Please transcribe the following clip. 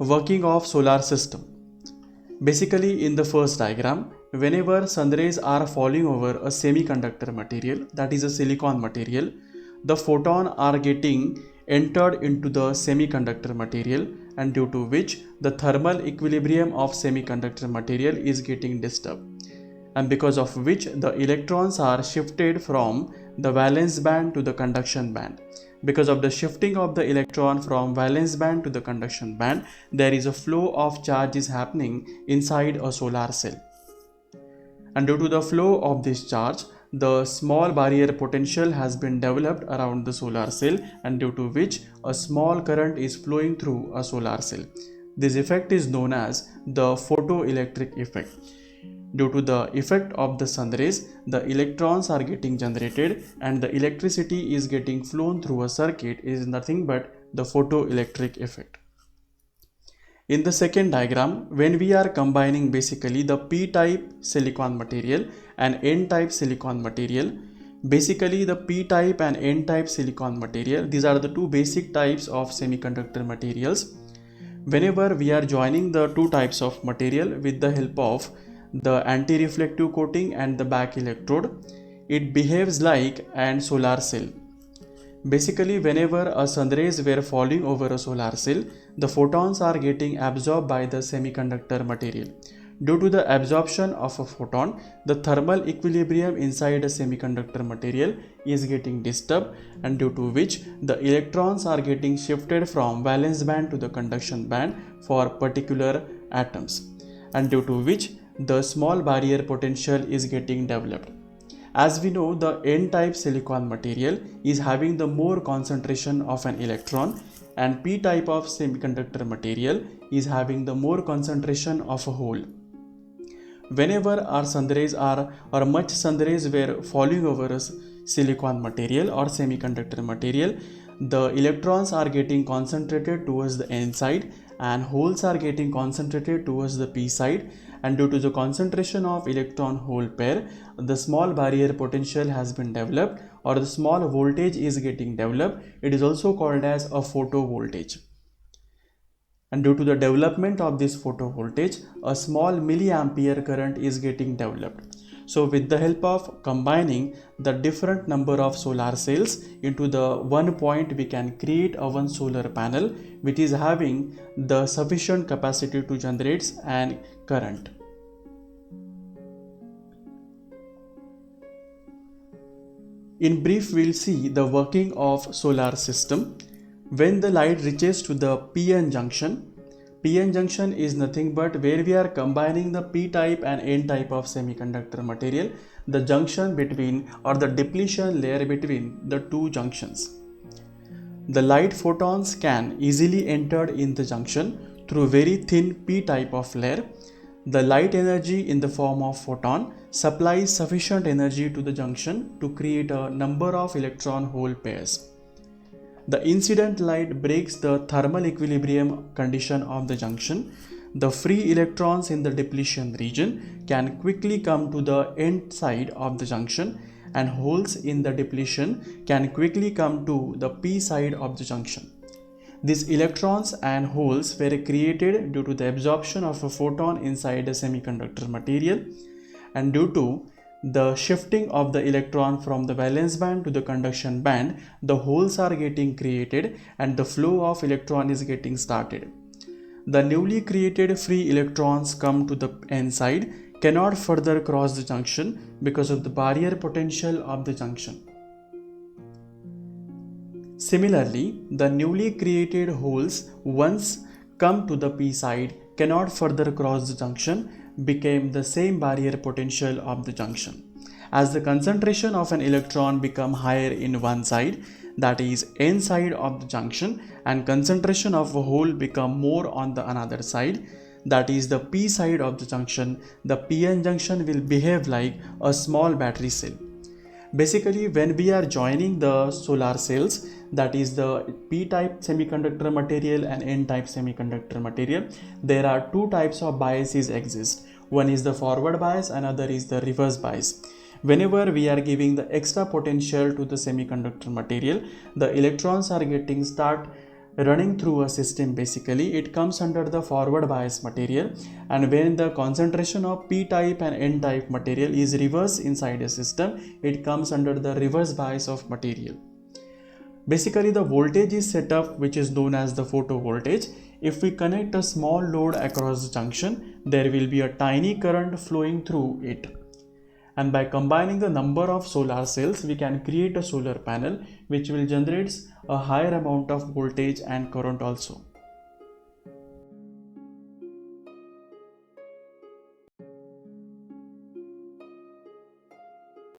Working of solar system. Basically, in the first diagram, whenever sun rays are falling over a semiconductor material, that is a silicon material, the photon are getting entered into the semiconductor material, and due to which the thermal equilibrium of semiconductor material is getting disturbed, and because of which the electrons are shifted from the valence band to the conduction band. Because of the shifting of the electron from valence band to the conduction band, there is a flow of charge is happening inside a solar cell. And due to the flow of this charge, the small barrier potential has been developed around the solar cell, and due to which a small current is flowing through a solar cell. This effect is known as the photoelectric effect. Due to the effect of the sun rays, the electrons are getting generated and the electricity is getting flown through a circuit is nothing but the photoelectric effect. In the second diagram, when we are combining basically the p-type silicon material and n-type silicon material, basically the p-type and n-type silicon material, these are the two basic types of semiconductor materials. Whenever we are joining the two types of material with the help of the anti-reflective coating and the back electrode, it behaves like an solar cell. Basically, whenever a sun rays were falling over a solar cell, the photons are getting absorbed by the semiconductor material. Due to the absorption of a photon, the thermal equilibrium inside a semiconductor material is getting disturbed, and due to which the electrons are getting shifted from valence band to the conduction band for particular atoms, and due to which the small barrier potential is getting developed. As we know, the n-type silicon material is having the more concentration of an electron, and p-type of semiconductor material is having the more concentration of a hole. Whenever our sun rays are or much sun rays were falling over a silicon material or semiconductor material, the electrons are getting concentrated towards the n side and holes are getting concentrated towards the p side, and due to the concentration of electron hole pair, the small barrier potential has been developed or the small voltage is getting developed. It is also called as a photovoltage. And due to the development of this photovoltage, a small milliampere current is getting developed. So with the help of combining the different number of solar cells into the one point, we can create a one solar panel which is having the sufficient capacity to generate an current. In brief, we'll see the working of solar system. When the light reaches to the PN junction is nothing but where we are combining the p-type and n-type of semiconductor material, the junction between or the depletion layer between the two junctions. The light photons can easily enter in the junction through very thin p-type of layer. The light energy in the form of photon supplies sufficient energy to the junction to create a number of electron hole pairs. The incident light breaks the thermal equilibrium condition of the junction. The free electrons in the depletion region can quickly come to the end side of the junction, and holes in the depletion can quickly come to the p side of the junction. These electrons and holes were created due to the absorption of a photon inside a semiconductor material, and due to the shifting of the electron from the valence band to the conduction band, the holes are getting created and the flow of electron is getting started. The newly created free electrons come to the n side, cannot further cross the junction because of the barrier potential of the junction. Similarly, the newly created holes once come to the p side cannot further cross the junction, became the same barrier potential of the junction. As the concentration of an electron become higher in one side, that is n side of the junction, and concentration of a hole become more on the another side, that is the p side of the junction, the pn junction will behave like a small battery cell. Basically, when we are joining the solar cells, that is the p-type semiconductor material and n-type semiconductor material, there are two types of biases exist. One is the forward bias, another is the reverse bias. Whenever we are giving the extra potential to the semiconductor material, the electrons are getting start running through a system. Basically it comes under the forward bias material, and when the concentration of p type and n type material is reversed inside a system, it comes under the reverse bias of material. Basically the voltage is set up which is known as the photovoltage. If we connect a small load across the junction, there will be a tiny current flowing through it, and by combining the number of solar cells we can create a solar panel which will generate a higher amount of voltage and current also.